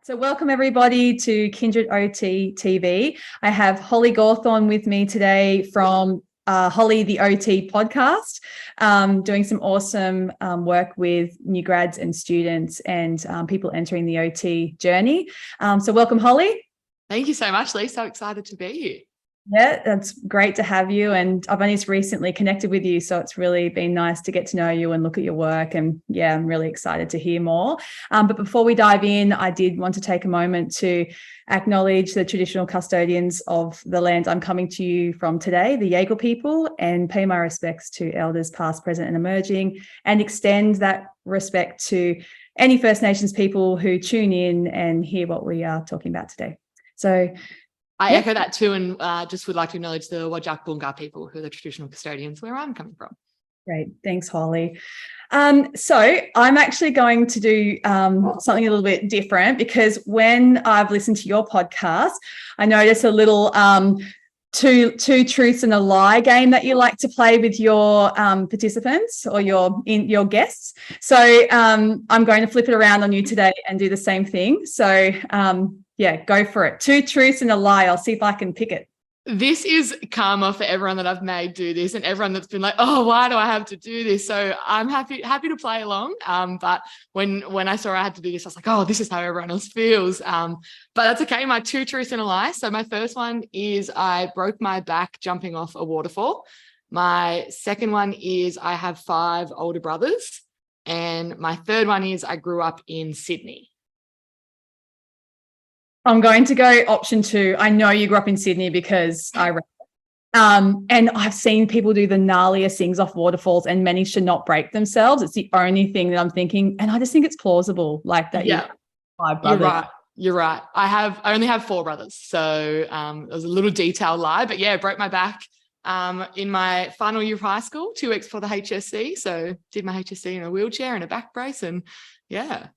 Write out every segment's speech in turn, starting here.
So welcome everybody to Kindred OT TV. I have Holly Gawthorne with me today from Holly the OT podcast, doing some awesome work with new grads and students and people entering the OT journey. So welcome, Holly. Thank you so much, Lee. So excited to be here. Yeah, that's great to have you. And I've only just recently connected with you, so it's really been nice to get to know you and look at your work. And yeah, I'm really excited to hear more. But before we dive in, I did want to take a moment to acknowledge the traditional custodians of the land I'm coming to you from today, the Yaegl people, and pay my respects to elders past, present, and emerging, and extend that respect to any First Nations people who tune in and hear what we are talking about today. So I echo that too, and just would like to acknowledge the Whadjuk Boonga people, who are the traditional custodians where I'm coming from. Great. Thanks, Holly. So I'm actually going to do something a little bit different, because when I've listened to your podcast, I notice a little two truths and a lie game that you like to play with your participants or your guests. So I'm going to flip it around on you today and do the same thing. So yeah, go for it. 2 truths and a lie. I'll see if I can pick it. This is karma for everyone that I've made do this, and everyone that's been like, oh, why do I have to do this? So I'm happy to play along. But when I saw I had to do this, I was like, oh, this is how everyone else feels. But that's okay. My 2 truths and a lie. So my first one is I broke my back jumping off a waterfall. My second one is I have 5 older brothers. And my third one is I grew up in Sydney. I'm going to go option 2. I know you grew up in Sydney because I read it. And I've seen people do the gnarliest things off waterfalls, and many should not break themselves. It's the only thing that I'm thinking. And I just think it's plausible, like that. Yeah, 5 brothers. You're right. I only have 4 brothers. So it was a little detail lie, but yeah, broke my back in my final year of high school, 2 weeks before the HSC. So did my HSC in a wheelchair and a back brace, and yeah.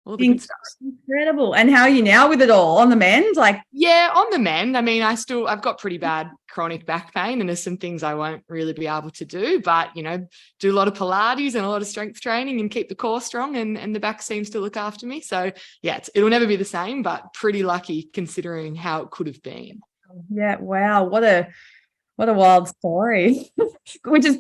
All the good stuff. Incredible. And how are you now with it all? On the mend? Yeah, on the mend. I mean, I've got pretty bad chronic back pain, and there's some things I won't really be able to do, but do a lot of Pilates and a lot of strength training and keep the core strong, and the back seems to look after me. So yeah, it'll never be the same, but pretty lucky considering how it could have been. Yeah. Wow. What a wild story, which is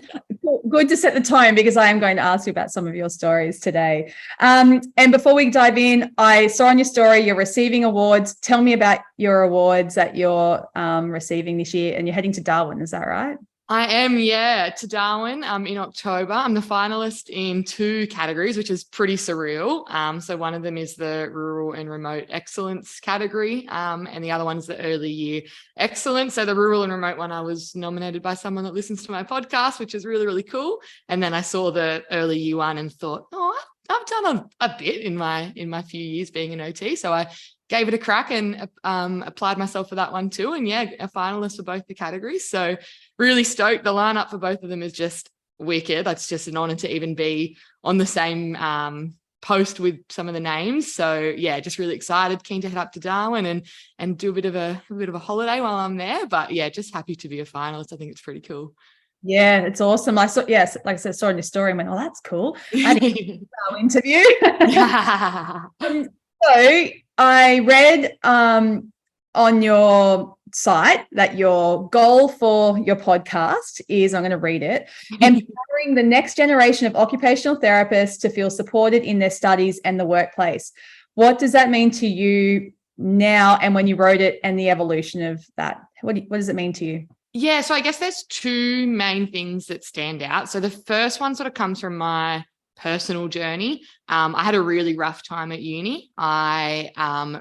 good to set the tone, because I am going to ask you about some of your stories today. And before we dive in, I saw on your story you're receiving awards. Tell me about your awards that you're receiving this year, and you're heading to Darwin. Is that right? I am, yeah, to Darwin in October. I'm the finalist in 2 categories, which is pretty surreal. So one of them is the Rural and Remote Excellence category, and the other one is the Early Year Excellence. So the Rural and Remote one, I was nominated by someone that listens to my podcast, which is really, really cool. And then I saw the Early Year one and thought, oh, I've done a bit in my few years being an OT. So I gave it a crack and applied myself for that one too. And yeah, a finalist for both the categories. So really stoked. The lineup for both of them is just wicked. That's just an honor to even be on the same post with some of the names. So yeah, just really excited, keen to head up to Darwin and do a bit of a holiday while I'm there. But yeah, just happy to be a finalist. I think it's pretty cool. Yeah, it's awesome. I saw, yes, like I said, saw in the story and went, oh, that's cool. I did an interview. So I read on your site that your goal for your podcast is, I'm going to read it, empowering the next generation of occupational therapists to feel supported in their studies and the workplace. What does that mean to you now, and when you wrote it, and the evolution of that? What does it mean to you? Yeah, so I guess there's 2 main things that stand out. So the first one sort of comes from my personal journey. I had a really rough time at uni. I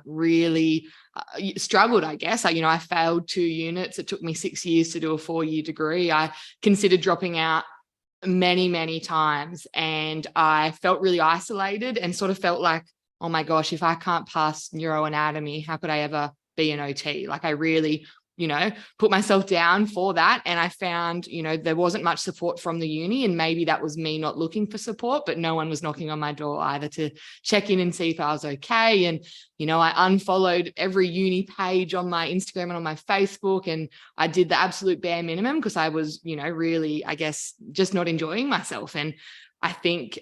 really struggled, I guess. I failed 2 units. It took me 6 years to do a 4-year degree. I considered dropping out many, many times, and I felt really isolated and sort of felt like, oh my gosh, if I can't pass neuroanatomy, how could I ever be an OT? Like I really put myself down for that. And I found, there wasn't much support from the uni, and maybe that was me not looking for support, but no one was knocking on my door either to check in and see if I was okay. And, I unfollowed every uni page on my Instagram and on my Facebook, and I did the absolute bare minimum because I was, really, I guess, just not enjoying myself. And I think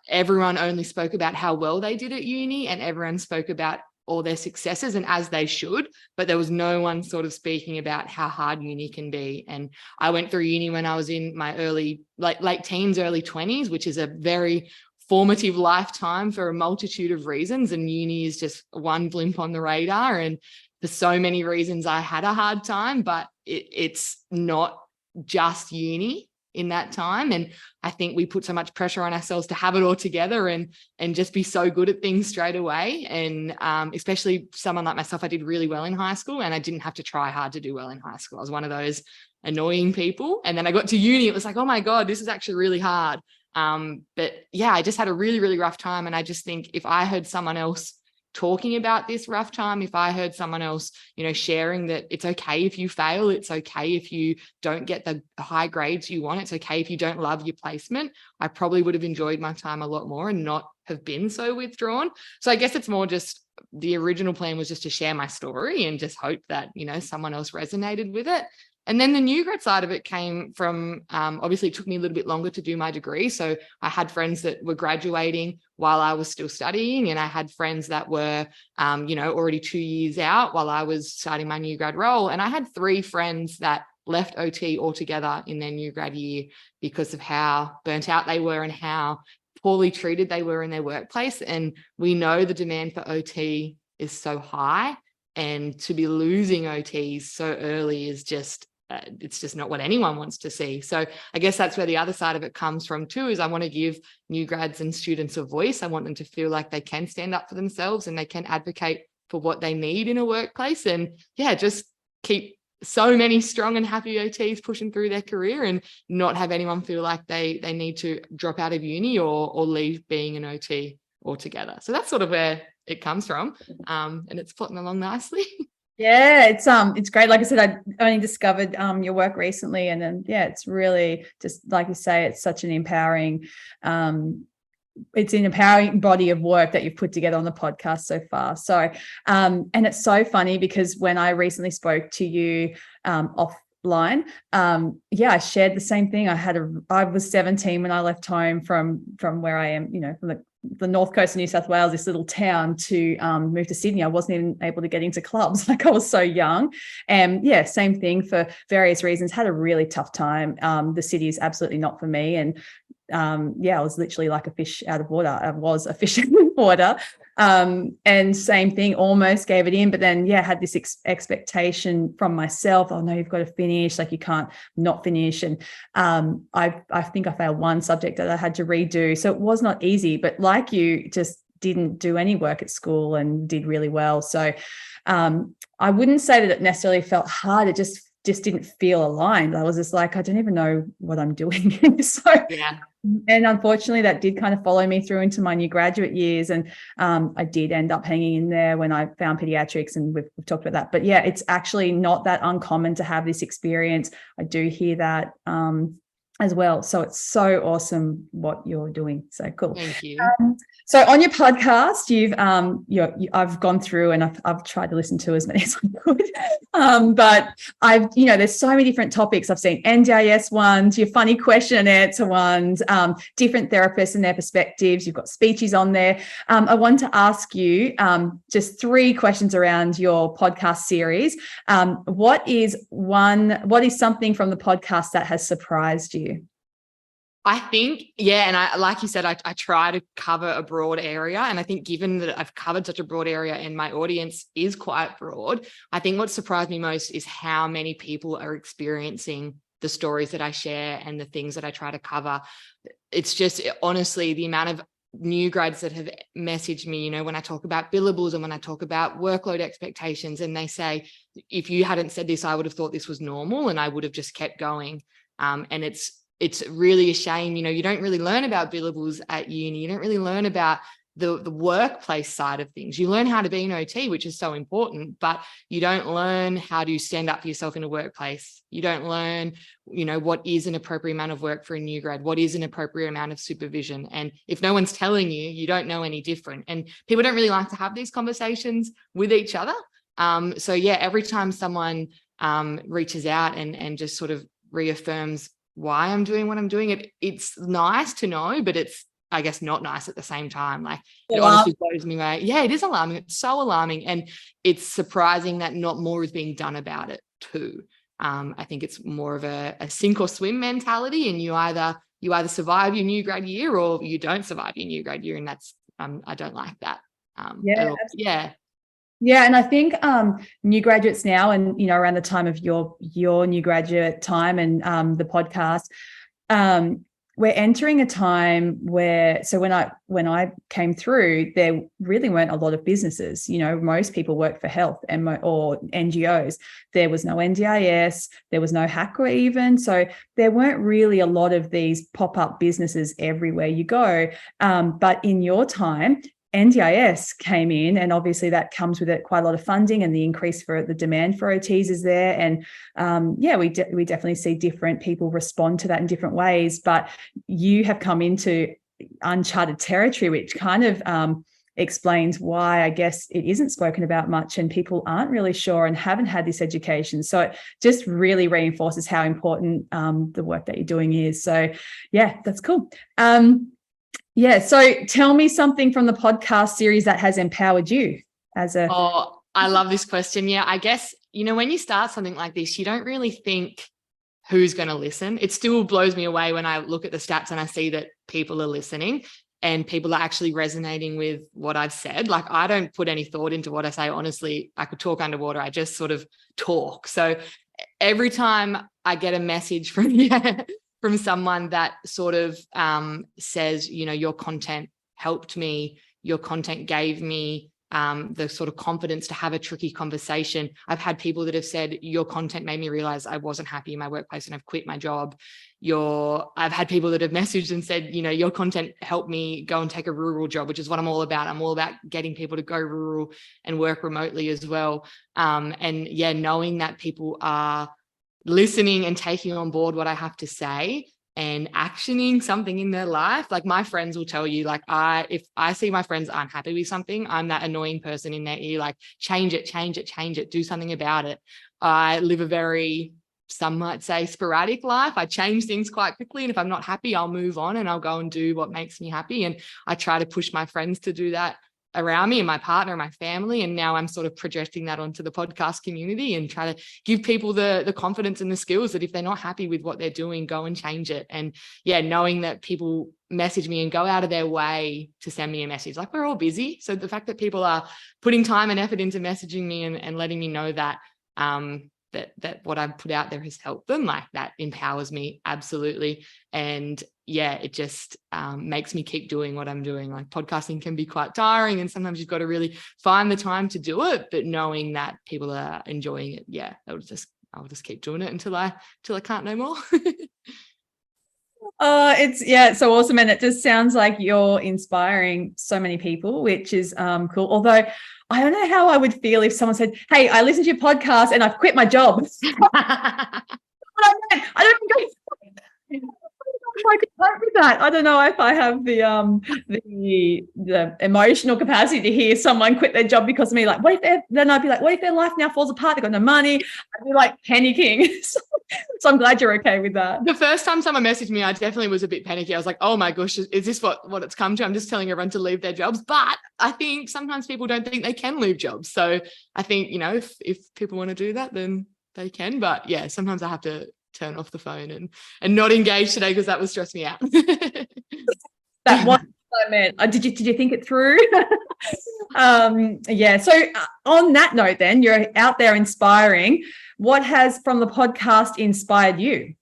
everyone only spoke about how well they did at uni, and everyone spoke about all their successes, and as they should, but there was no one sort of speaking about how hard uni can be. And I went through uni when I was in my late teens, early 20s, which is a very formative lifetime for a multitude of reasons. And uni is just one blimp on the radar. And for so many reasons, I had a hard time, but it's not just uni in that time. And I think we put so much pressure on ourselves to have it all together and just be so good at things straight away. And especially someone like myself, I did really well in high school and I didn't have to try hard to do well in high school. I was one of those annoying people. And then I got to uni, it was like, oh my God, this is actually really hard. But yeah, I just had a really, really rough time. And I just think if I heard someone else talking about this rough time, if I heard someone else, sharing that it's okay if you fail, it's okay if you don't get the high grades you want, it's okay if you don't love your placement, I probably would have enjoyed my time a lot more and not have been so withdrawn. So I guess it's more just the original plan was just to share my story and just hope that, someone else resonated with it. And then the new grad side of it came from, obviously it took me a little bit longer to do my degree. So I had friends that were graduating while I was still studying, and I had friends that were, already 2 years out while I was starting my new grad role. And I had 3 friends that left OT altogether in their new grad year because of how burnt out they were and how poorly treated they were in their workplace. And we know the demand for OT is so high, and to be losing OTs so early is just, it's just not what anyone wants to see. So I guess that's where the other side of it comes from too, is I want to give new grads and students a voice. I want them to feel like they can stand up for themselves and they can advocate for what they need in a workplace. And yeah, just keep so many strong and happy OTs pushing through their career and not have anyone feel like they need to drop out of uni or leave being an OT altogether. So that's sort of where it comes from. And it's plotting along nicely. Yeah, it's great. Like I said, I only discovered your work recently, and then it's really just like you say, it's such an empowering body of work that you've put together on the podcast so far. So and it's so funny because when I recently spoke to you offline, I shared the same thing. I was 17 when I left home from where I am, from the north coast of New South Wales, this little town, to move to Sydney. I wasn't even able to get into clubs. Like, I was so young. And same thing, for various reasons, had a really tough time. The city is absolutely not for me. And I was literally like a fish out of water. I was a fish out of water. And same thing, almost gave it in, but then had this expectation from myself, oh no, you've got to finish, like you can't not finish. And I think I failed one subject that I had to redo, so it was not easy. But like you, just didn't do any work at school and did really well. So I wouldn't say that it necessarily felt hard, it just didn't feel aligned. I was just like, I don't even know what I'm doing. So and unfortunately that did kind of follow me through into my new graduate years, and I did end up hanging in there when I found pediatrics, and we've talked about that. But it's actually not that uncommon to have this experience. I do hear that as well. So it's so awesome what you're doing. So cool. Thank you. So on your podcast, I've gone through and I've tried to listen to as many as I could. But there's so many different topics. I've seen NDIS ones, your funny question and answer ones, different therapists and their perspectives. You've got speeches on there. I want to ask you just 3 questions around your podcast series. What is something from the podcast that has surprised you? I think, and I, like you said, I try to cover a broad area. And I think given that I've covered such a broad area and my audience is quite broad, I think what surprised me most is how many people are experiencing the stories that I share and the things that I try to cover. It's just, honestly, the amount of new grads that have messaged me, when I talk about billables and when I talk about workload expectations, and they say, if you hadn't said this, I would have thought this was normal and I would have just kept going. And it's really a shame, you don't really learn about billables at uni. You don't really learn about the workplace side of things. You learn how to be an OT, which is so important, but you don't learn how to stand up for yourself in a workplace. You don't learn, what is an appropriate amount of work for a new grad, what is an appropriate amount of supervision. And if no one's telling you, you don't know any different. And people don't really like to have these conversations with each other. So every time someone reaches out and just sort of reaffirms why I'm doing what I'm doing, it's nice to know, but it's I guess, not nice at the same time. Like it honestly blows me away. Yeah, it is alarming. It's so alarming. And it's surprising that not more is being done about it too. I think it's more of a sink or swim mentality, and you either survive your new grad year or you don't survive your new grad year. And that's, I don't like that. Yeah, and I think new graduates now, and around the time of your new graduate time and the podcast, we're entering a time where, so when I came through, there really weren't a lot of businesses. Most people work for health or NGOs. There was no NDIS, there was no HACRA even, so there weren't really a lot of these pop-up businesses everywhere you go. But in your time, NDIS came in, and obviously that comes with it quite a lot of funding, and the increase for the demand for OTs is there. And we definitely see different people respond to that in different ways. But you have come into uncharted territory, which kind of explains why I guess it isn't spoken about much and people aren't really sure and haven't had this education. So it just really reinforces how important the work that you're doing is. So yeah, that's cool. Yeah. So tell me something from the podcast series that has empowered you as a... Oh, I love this question. Yeah, I guess, when you start something like this, you don't really think who's going to listen. It still blows me away when I look at the stats and I see that people are listening and people are actually resonating with what I've said. Like, I don't put any thought into what I say. Honestly, I could talk underwater. I just sort of talk. So every time I get a message from someone that sort of says, your content helped me, your content gave me the sort of confidence to have a tricky conversation. I've had people that have said, your content made me realize I wasn't happy in my workplace and I've quit my job. I've had people that have messaged and said, your content helped me go and take a rural job, which is what I'm all about. I'm all about getting people to go rural and work remotely as well. And yeah, knowing that people are listening and taking on board what I have to say and actioning something in their life. Like, my friends will tell you, like, if I see my friends aren't happy with something, I'm that annoying person in their ear, like, change it, do something about it. I live a very, some might say, sporadic life. I change things quite quickly. And if I'm not happy, I'll move on and I'll go and do what makes me happy. And I try to push my friends to do that around me, and my partner and my family. And now I'm sort of projecting that onto the podcast community and try to give people the confidence and the skills that if they're not happy with what they're doing, go and change it. And yeah, knowing that people message me and go out of their way to send me a message. Like, we're all busy. So the fact that people are putting time and effort into messaging me and letting me know that that what I've put out there has helped them, like, that empowers me absolutely. And yeah, it just makes me keep doing what I'm doing. Like, podcasting can be quite tiring and sometimes you've got to really find the time to do it, but knowing that people are enjoying it, yeah, I'll just keep doing it until I can't no more. It's so awesome, and it just sounds like you're inspiring so many people, which is cool. Although I don't know how I would feel if someone said, "Hey, I listened to your podcast and I've quit my job." I don't know if I could cope with that. I don't know if I have the emotional capacity to hear someone quit their job because of me. Like, then I'd be like, what if their life now falls apart? They've got no money. I'd be like panicking. So I'm glad you're okay with that. The first time someone messaged me, I definitely was a bit panicky. I was like, oh my gosh, is this what it's come to? I'm just telling everyone to leave their jobs. But I think sometimes people don't think they can leave jobs. So I think, if people want to do that, then they can. But yeah, sometimes I have to turn off the phone and not engage today because that would stress me out. That one I meant. Did you think it through? Yeah. So on that note, then, you're out there inspiring. What has from the podcast inspired you?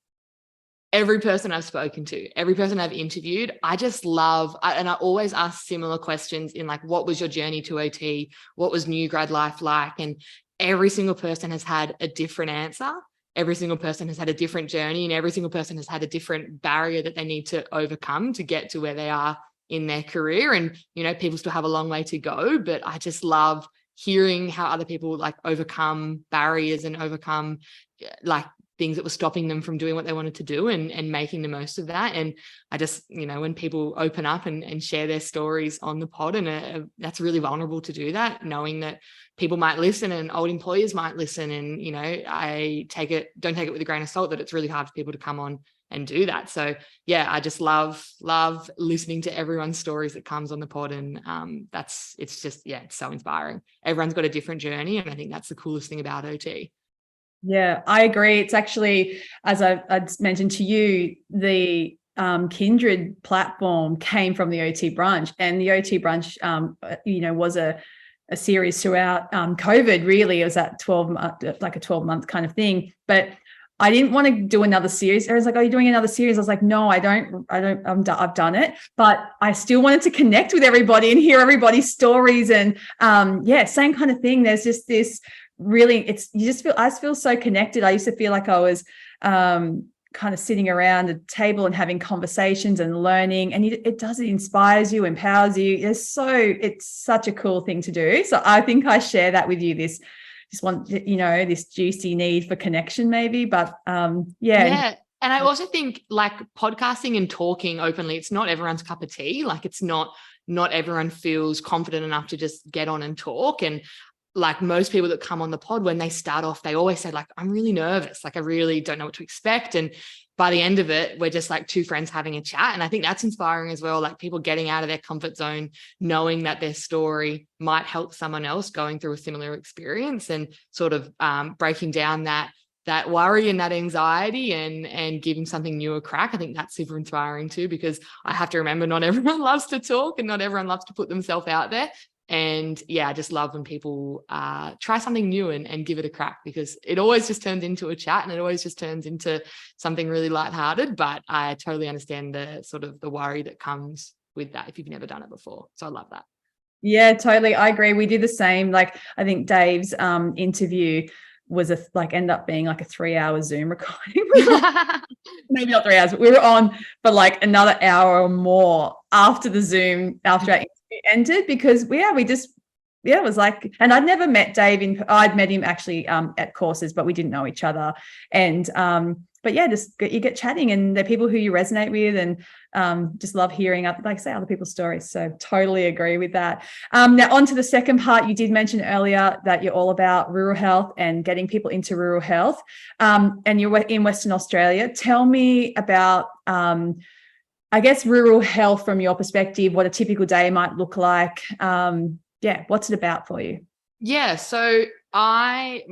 Every person I've spoken to, every person I've interviewed, I just love, and I always ask similar questions in, like, what was your journey to OT? What was new grad life like? And every single person has had a different answer. Every single person has had a different journey, and every single person has had a different barrier that they need to overcome to get to where they are in their career. And, people still have a long way to go, but I just love hearing how other people, like, overcome barriers and overcome, like, things that were stopping them from doing what they wanted to do and making the most of that. And I just, when people open up and share their stories on the pod, and that's really vulnerable to do that, knowing that people might listen and old employers might listen. And, I don't take it with a grain of salt that it's really hard for people to come on and do that. So yeah, I just love listening to everyone's stories that comes on the pod, and it's so inspiring. Everyone's got a different journey, and I think that's the coolest thing about OT. Yeah, I agree. It's actually, as I'd mentioned to you, the Kindred platform came from the OT brunch, and the OT brunch, was a series throughout COVID. Really, it was that 12-month kind of thing. But I didn't want to do another series. Everyone's like, "Oh, you're doing another series?" I was like, "No, I don't. I've done it." But I still wanted to connect with everybody and hear everybody's stories. And same kind of thing. There's just this really, I just feel so connected. I used to feel like I was kind of sitting around a table and having conversations and learning, and it inspires you, empowers you. It's such a cool thing to do. So I think I share that with you, this this juicy need for connection maybe, but yeah. And I also think like podcasting and talking openly, it's not everyone's cup of tea. Like it's not everyone feels confident enough to just get on and talk. And like most people that come on the pod, when they start off, they always say like, I'm really nervous. Like I really don't know what to expect. And by the end of it, we're just like two friends having a chat. And I think that's inspiring as well. Like people getting out of their comfort zone, knowing that their story might help someone else going through a similar experience, and sort of breaking down that worry and that anxiety, and giving something new a crack. I think that's super inspiring too, because I have to remember not everyone loves to talk and not everyone loves to put themselves out there. And yeah, I just love when people try something new and give it a crack, because it always just turns into a chat, and it always just turns into something really lighthearted. But I totally understand the sort of the worry that comes with that if you've never done it before. So I love that. Yeah, totally. I agree. We did the same. Like I think Dave's interview was ended up being like a 3-hour Zoom recording. Maybe not 3 hours, but we were on for like another hour or more after our interview ended, because it was like, and I'd never met Dave I'd met him actually at courses, but we didn't know each other. And but yeah, you get chatting, and they're people who you resonate with, and just love hearing, like I say, other people's stories. So totally agree with that. Now on to the second part. You did mention earlier that you're all about rural health and getting people into rural health, and you're in Western Australia. Tell me about I guess rural health from your perspective, what a typical day might look like. What's it about for you? Yeah, so my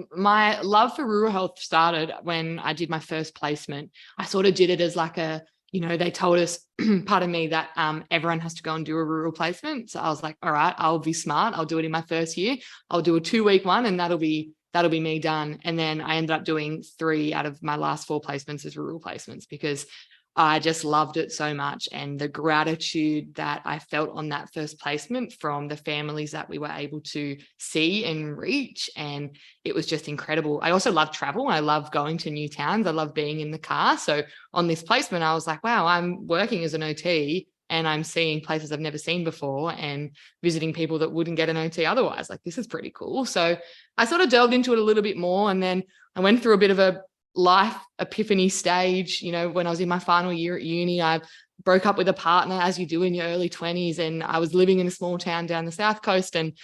love for rural health started when I did my first placement. I sort of did it as like they told us, pardon me, that everyone has to go and do a rural placement. So I was like, all right, I'll be smart. I'll do it in my first year. I'll do a 2-week one, and that'll be me done. And then I ended up doing 3 out of my last 4 placements as rural placements, because I just loved it so much, and the gratitude that I felt on that first placement from the families that we were able to see and reach. And it was just incredible. I also love travel. I love going to new towns. I love being in the car. So on this placement, I was like, wow, I'm working as an OT, and I'm seeing places I've never seen before, and visiting people that wouldn't get an OT otherwise. Like, this is pretty cool. So I sort of delved into it a little bit more. And then I went through a bit of a life epiphany stage. When I was in my final year at uni, I broke up with a partner, as you do in your early 20s, and I was living in a small town down the south coast, and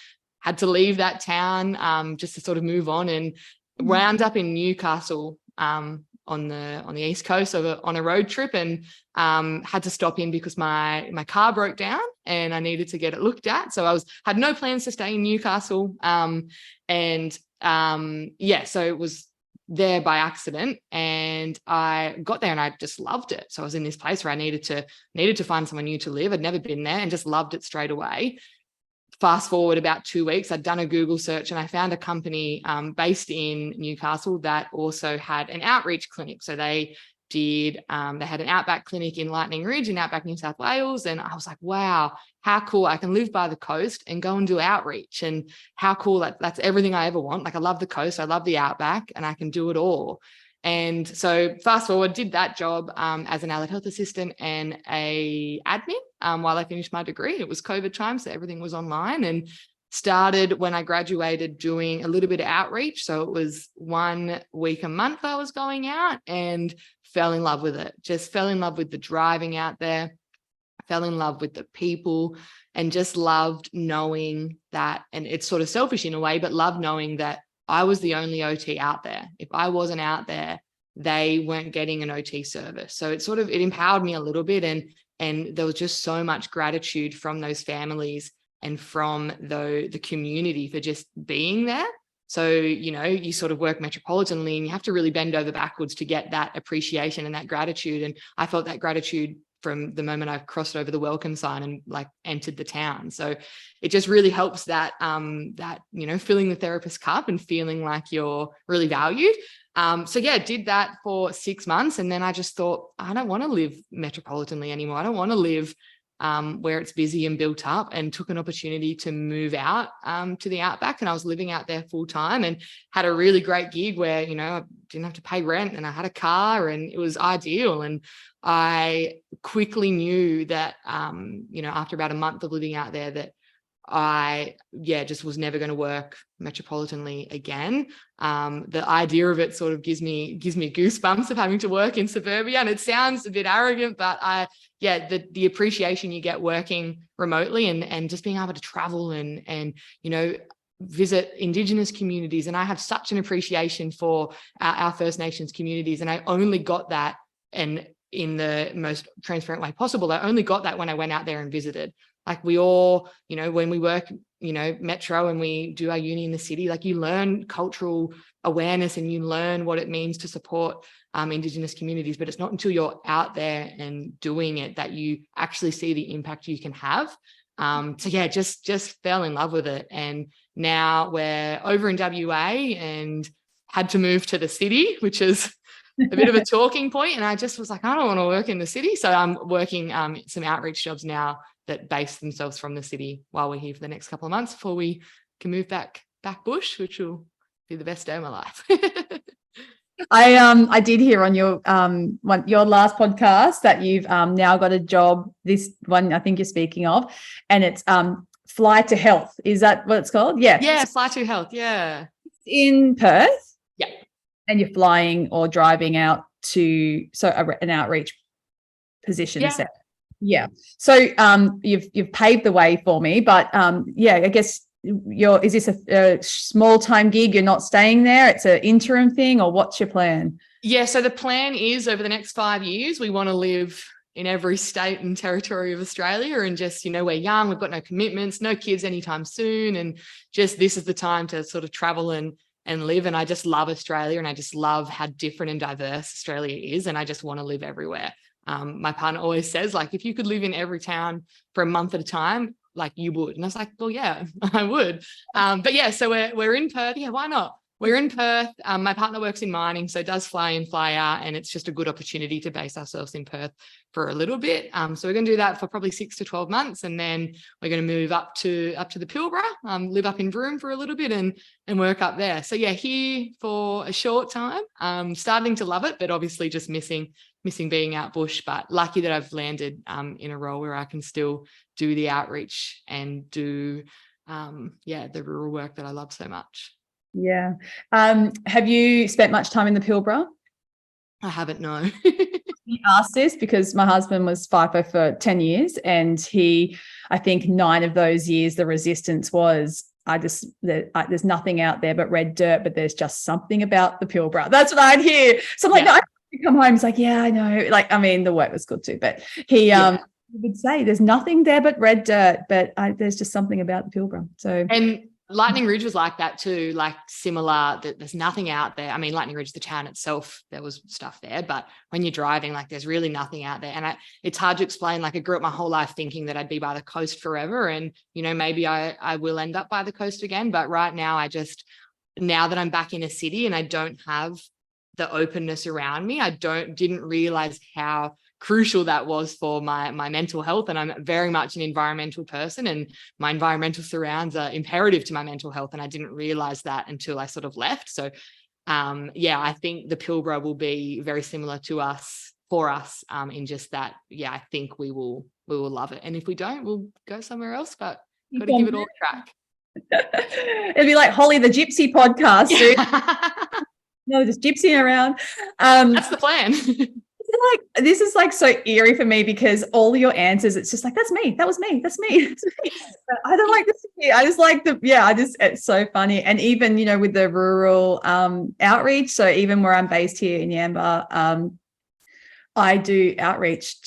had to leave that town just to sort of move on, and wound up in Newcastle on the east coast on a road trip, and had to stop in because my car broke down and I needed to get it looked at. So I had no plans to stay in Newcastle, so it was there by accident, and I got there and I just loved it. So I was in this place where I needed to find somewhere new to live. I'd never been there, and just loved it straight away. Fast forward about 2 weeks, I'd done a Google search, and I found a company based in Newcastle that also had an outreach clinic. So they had an outback clinic in Lightning Ridge in outback New South Wales. And I was like, wow, how cool. I can live by the coast and go and do outreach, and how cool. That's everything I ever want. Like, I love the coast, I love the outback, and I can do it all. And so fast forward, did that job as an allied health assistant and a admin while I finished my degree. It was COVID time, so everything was online, and started when I graduated doing a little bit of outreach. So it was 1 week a month I was going out, and fell in love with it. Just fell in love with the driving out there. Fell in love with the people, and just loved knowing that, and it's sort of selfish in a way, but loved knowing that I was the only OT out there. If I wasn't out there, they weren't getting an OT service. So it empowered me a little bit, and there was just so much gratitude from those families and from the community for just being there. So, you sort of work metropolitanly and you have to really bend over backwards to get that appreciation and that gratitude. And I felt that gratitude from the moment I crossed over the welcome sign and like entered the town. So it just really helps that, filling the therapist cup and feeling like you're really valued. Did that for 6 months. And then I just thought, I don't want to live metropolitanly anymore. I don't want to live where it's busy and built up, and took an opportunity to move out to the outback. And I was living out there full time and had a really great gig where, I didn't have to pay rent and I had a car and it was ideal. And I quickly knew that, after about a month of living out there, that I just was never going to work metropolitanly again. The idea of it sort of gives me goosebumps of having to work in suburbia, and it sounds a bit arrogant, but the appreciation you get working remotely and just being able to travel and visit Indigenous communities. And I have such an appreciation for our First Nations communities, and I only got that, and in the most transparent way possible, I only got that when I went out there and visited. Like we all, when we work, metro and we do our uni in the city, like you learn cultural awareness and you learn what it means to support Indigenous communities. But it's not until you're out there and doing it that you actually see the impact you can have. Just fell in love with it. And now we're over in WA and had to move to the city, which is a bit of a talking point. And I just was like, I don't want to work in the city. So I'm working some outreach jobs now that base themselves from the city while we're here for the next couple of months before we can move back bush, which will be the best day of my life. I did hear on your last podcast that you've now got a job, this one I think you're speaking of, and it's Fly to Health. Is that what it's called? Yeah, Fly to Health. Yeah, in Perth. Yeah, and you're flying or driving out to an outreach position. Yeah. Yeah. So you've paved the way for me, but I guess is this a small time gig? You're not staying there. It's an interim thing, or what's your plan? Yeah. So the plan is over the next 5 years, we want to live in every state and territory of Australia, and just, we're young, we've got no commitments, no kids anytime soon. And just, this is the time to sort of travel and live. And I just love Australia, and I just love how different and diverse Australia is. And I just want to live everywhere. My partner always says, like, if you could live in every town for a month at a time, like, you would. And I was like, well, yeah, I would. So we're in Perth. Yeah, why not? We're in Perth. My partner works in mining, so does fly in, fly out, and it's just a good opportunity to base ourselves in Perth for a little bit. So we're going to do that for probably 6 to 12 months, and then we're going to move up to the Pilbara, live up in Broome for a little bit, and work up there. So here for a short time. Starting to love it, but obviously just missing being out bush. But lucky that I've landed in a role where I can still do the outreach and do the rural work that I love so much. Yeah. Have you spent much time in the Pilbara? I haven't, no. He asked this because my husband was FIFO for 10 years, and I think 9 of those years, the resistance was, there's nothing out there but red dirt, but there's just something about the Pilbara. That's what I'd hear. So I'm like, no, I come home. He's like, yeah, I know. Like, I mean, the work was good too, but he would say there's nothing there but red dirt, but there's just something about the Pilbara. So, and Lightning Ridge was like that too, like similar, that there's nothing out there. I mean, Lightning Ridge, the town itself, there was stuff there, but when you're driving, like, there's really nothing out there. And it's hard to explain. Like, I grew up my whole life thinking that I'd be by the coast forever. And, maybe I will end up by the coast again. But right now, now that I'm back in a city and I don't have the openness around me, I didn't realize how crucial that was for my mental health. And I'm very much an environmental person, and my environmental surrounds are imperative to my mental health. And I didn't realize that until I sort of left. So I think the Pilbara will be very similar for us in just that. Yeah, I think we will love it. And if we don't, we'll go somewhere else, but got to give it all a crack. It'd be like Holly the Gypsy podcast, dude. No, just gypsying around. That's the plan. like, this is like so eerie for me because all your answers, it's just like, that's me, that was me, that's me, that's me. But I don't like this. I just like it's so funny. And even, with the rural outreach, so even where I'm based here in Yamba, I do outreach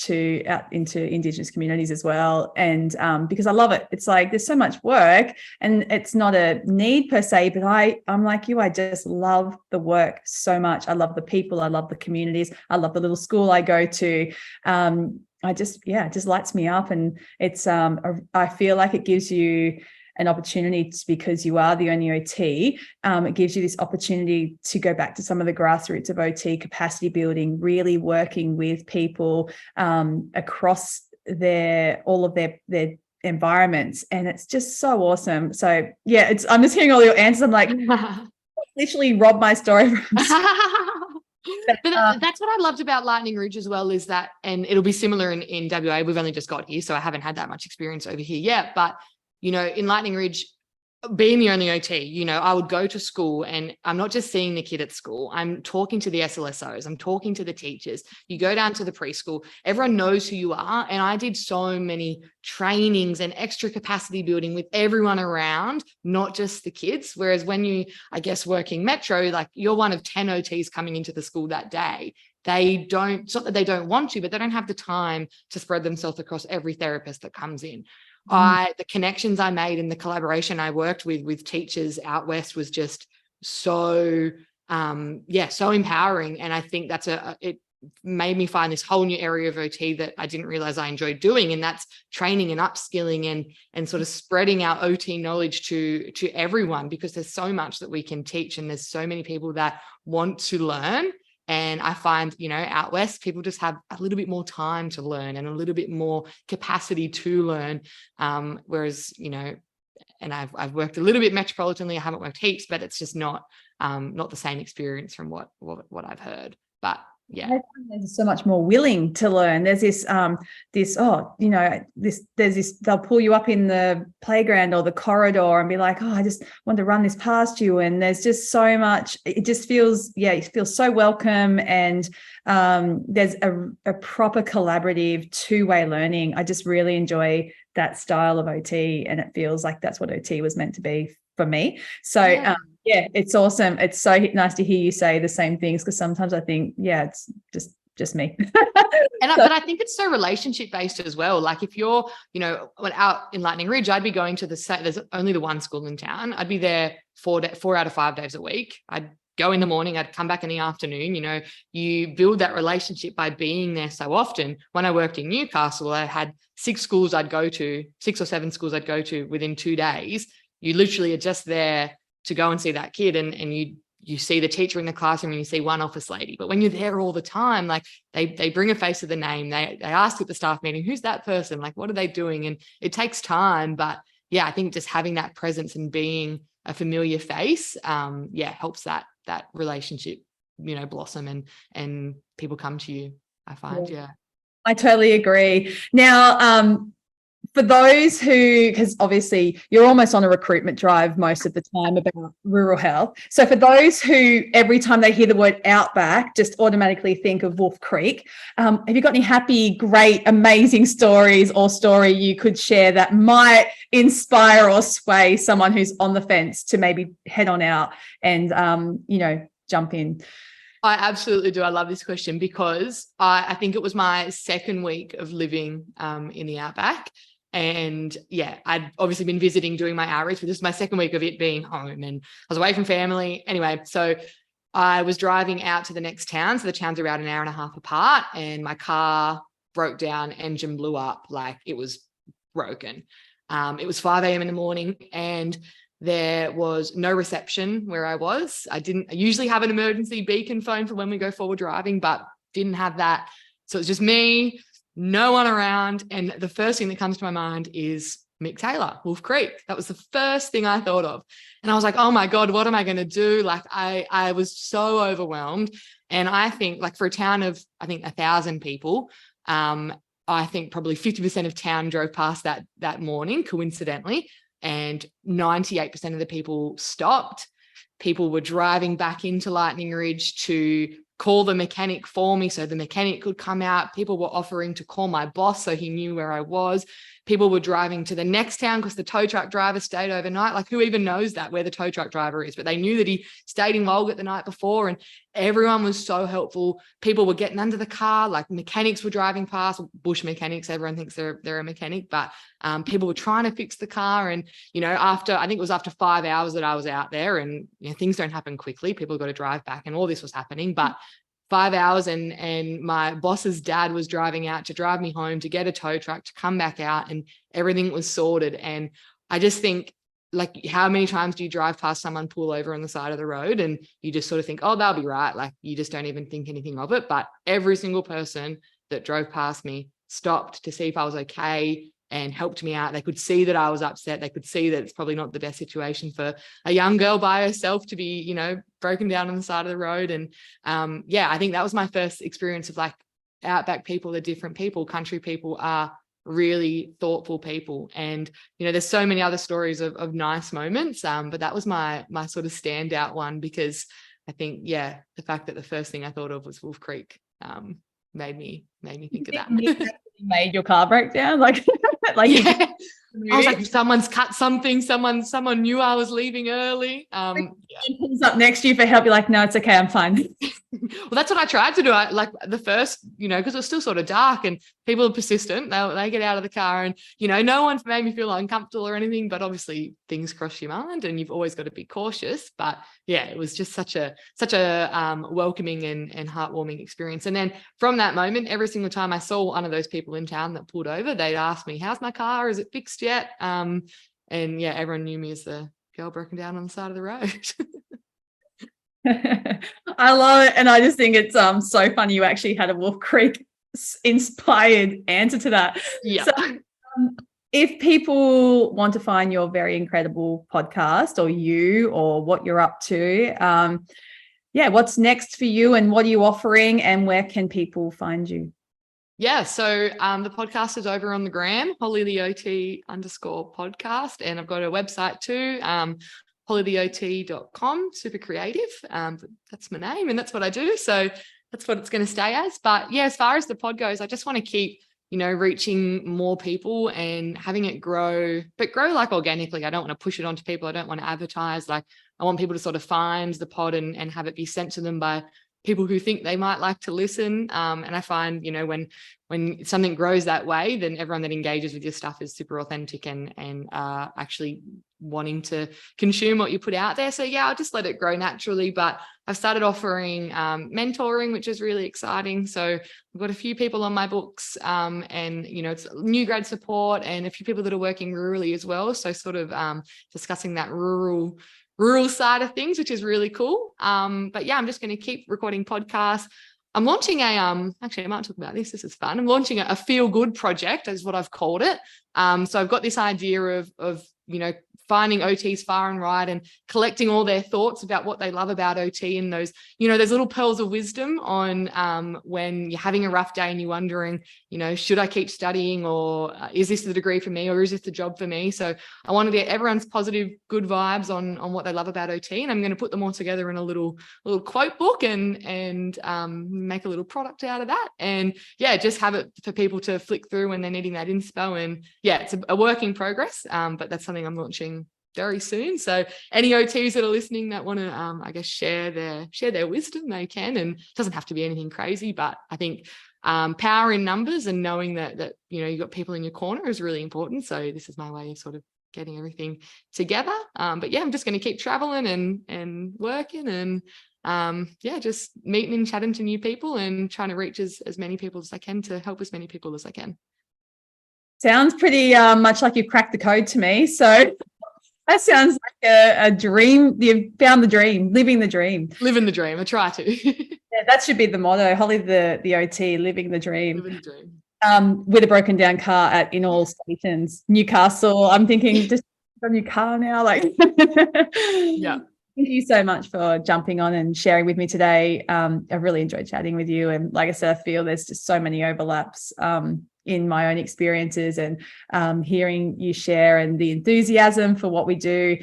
out into Indigenous communities as well. And because I love it. It's like there's so much work and it's not a need per se, but I'm like you, I just love the work so much. I love the people. I love the communities. I love the little school I go to. It just lights me up. And it's I feel like it gives you an opportunity because you are the only OT. It gives you this opportunity to go back to some of the grassroots of OT, capacity building, really working with people across all of their environments. And it's just so awesome. So yeah, I'm just hearing all your answers. I'm like, literally rob my story from But that's what I loved about Lightning Ridge as well, is that, and it'll be similar in WA. We've only just got here, so I haven't had that much experience over here yet. But in Lightning Ridge, being the only OT, I would go to school and I'm not just seeing the kid at school. I'm talking to the SLSOs. I'm talking to the teachers. You go down to the preschool. Everyone knows who you are. And I did so many trainings and extra capacity building with everyone around, not just the kids. Whereas when you, I guess, working Metro, like you're one of 10 OTs coming into the school that day. It's not that they don't want to, but they don't have the time to spread themselves across every therapist that comes in. The connections I made and the collaboration I worked with teachers out west was just so so empowering. And I think it made me find this whole new area of OT that I didn't realize I enjoyed doing, and that's training and upskilling and sort of spreading our OT knowledge to everyone, because there's so much that we can teach and there's so many people that want to learn. And I find, out west, people just have a little bit more time to learn and a little bit more capacity to learn. Whereas, and I've worked a little bit metropolitanly, I haven't worked heaps, but it's just not the same experience from what I've heard. But yeah, there's so much more willing to learn. There's this they'll pull you up in the playground or the corridor and be like, oh, I just want to run this past you. And there's just so much, it just feels so welcome. And there's a proper collaborative two-way learning. I just really enjoy that style of OT, and it feels like that's what OT was meant to be for me. So it's awesome. It's so nice to hear you say the same things, because sometimes I think, it's just me. But I think it's so relationship based as well. Like if you're, out in Lightning Ridge, I'd be going to there's only the one school in town. I'd be there 4 out of 5 days a week. I'd go in the morning, I'd come back in the afternoon. You build that relationship by being there so often. When I worked in Newcastle, I had 6 or 7 schools I'd go to within 2 days. You literally are just there to go and see that kid, and you see the teacher in the classroom and you see one office lady. But when you're there all the time, like they bring a face to the name, they ask at the staff meeting, who's that person? Like, what are they doing? And it takes time, but I think just having that presence and being a familiar face, helps that relationship, blossom and people come to you, I find. I totally agree. Now, for those who, because obviously you're almost on a recruitment drive most of the time about rural health. So for those who every time they hear the word outback just automatically think of Wolf Creek, have you got any happy, great, amazing stories or story you could share that might inspire or sway someone who's on the fence to maybe head on out and, jump in? I absolutely do. I love this question because I think it was my second week of living in the outback. And I'd obviously been visiting, doing my outreach, but this is my second week of it being home, and I was away from family. Anyway, so I was driving out to the next town. So the towns are about an hour and a half apart, and my car broke down, engine blew up, like it was broken. It was 5 a.m. in the morning, and there was no reception where I was. I usually have an emergency beacon phone for when we go forward driving, but didn't have that. So it was just me, no one around. And the first thing that comes to my mind is Mick Taylor, Wolf Creek. That was the first thing I thought of. And I was like, oh my God, what am I going to do? Like I was so overwhelmed. And I think like for a town of, 1,000 people, I think probably 50% of town drove past that morning, coincidentally, and 98% of the people stopped. People were driving back into Lightning Ridge to call the mechanic for me so the mechanic could come out. People were offering to call my boss so he knew where I was. People were driving to the next town because the tow truck driver stayed overnight. Like, who even knows that, where the tow truck driver is? But they knew that he stayed in Walgett the night before, and everyone was so helpful. People were getting under the car, like mechanics were driving past, bush mechanics. Everyone thinks they're a mechanic, but people were trying to fix the car. And, you know, I think it was after 5 hours that I was out there, and, you know, things don't happen quickly. People got to drive back, and all this was happening. But 5 hours, and my boss's dad was driving out to drive me home, to get a tow truck, to come back out, and everything was sorted. And I just think, like, how many times do you drive past someone pull over on the side of the road and you just sort of think, oh, they'll be right. Like, you just don't even think anything of it. But every single person that drove past me stopped to see if I was okay and helped me out. They could see that I was upset. They could see that it's probably not the best situation for a young girl by herself to be, you know, broken down on the side of the road. And yeah, I think that was my first experience of, like, outback people. They're different people. Country people are really thoughtful people. And, you know, there's so many other stories of nice moments, but that was my sort of standout one, because I think, yeah, the fact that the first thing I thought of was Wolf Creek made me think of that. Made your car break down, like yeah. I was like, someone's cut something, someone knew I was leaving early. He pulls up next to you for help. You're like, no, it's okay, I'm fine. Well, that's what I tried to do. I, like, the first, you know, because it was still sort of dark and people are persistent. They get out of the car, and, you know, no one made me feel uncomfortable or anything, but obviously things cross your mind and you've always got to be cautious. But yeah, it was just such a welcoming and heartwarming experience. And then from that moment, every single time I saw one of those people in town that pulled over, they'd ask me, how's my car? Is it fixed yet? And yeah, everyone knew me as the girl broken down on the side of the road. I love it. And I just think it's so funny you actually had a Wolf Creek inspired answer to that. Yeah. So, if people want to find your very incredible podcast, or you, or what you're up to, yeah, what's next for you, and what are you offering, and where can people find you? Yeah, so the podcast is over on the gram, HollyTheOT_podcast, and I've got a website too, hollytheot.com, super creative. That's my name and that's what I do. So that's what it's going to stay as. But yeah, as far as the pod goes, I just want to keep, you know, reaching more people and having it grow, but grow like organically. I don't want to push it onto people. I don't want to advertise. Like, I want people to sort of find the pod and have it be sent to them by people who think they might like to listen. And I find, you know, when something grows that way, then everyone that engages with your stuff is super authentic and actually wanting to consume what you put out there. So yeah, I'll just let it grow naturally. But I've started offering mentoring, which is really exciting. So I've got a few people on my books, and, you know, it's new grad support and a few people that are working rurally as well. So sort of discussing that rural side of things, which is really cool. But yeah, I'm just going to keep recording podcasts. I'm launching actually, I might talk about this. This is fun. I'm launching a feel good project, is what I've called it. So I've got this idea of, you know, finding OTs far and wide and collecting all their thoughts about what they love about OT, and those, you know, those little pearls of wisdom on when you're having a rough day and you're wondering, you know, should I keep studying, or is this the degree for me, or is this the job for me? So I want to get everyone's positive, good vibes on what they love about OT, and I'm going to put them all together in a little quote book and make a little product out of that, and yeah, just have it for people to flick through when they're needing that inspo. And yeah, it's a work in progress, but that's something I'm launching very soon. So any OTs that are listening that want to, I guess, share their wisdom, they can, and it doesn't have to be anything crazy. But I think power in numbers and knowing that you know, you've got people in your corner is really important. So this is my way of sort of getting everything together. But yeah, I'm just going to keep traveling and working and yeah, just meeting and chatting to new people and trying to reach as many people as I can to help as many people as I can. Sounds pretty much like you've cracked the code to me. So that sounds like a dream. You've found the dream, living the dream. Living the dream. I try to. Yeah, that should be the motto. Holly the OT, living the dream. Living the dream. With a broken down car in all stations. Newcastle, I'm thinking just a new car now. Like, yeah. Thank you so much for jumping on and sharing with me today. I've really enjoyed chatting with you. And like I said, I feel there's just so many overlaps in my own experiences, and hearing you share and the enthusiasm for what we do.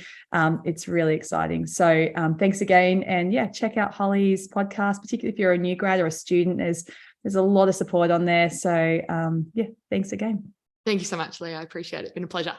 It's really exciting. So thanks again. And yeah, check out Holly's podcast, particularly if you're a new grad or a student. There's a lot of support on there. So yeah, thanks again. Thank you so much, Leah. I appreciate it. It's been a pleasure.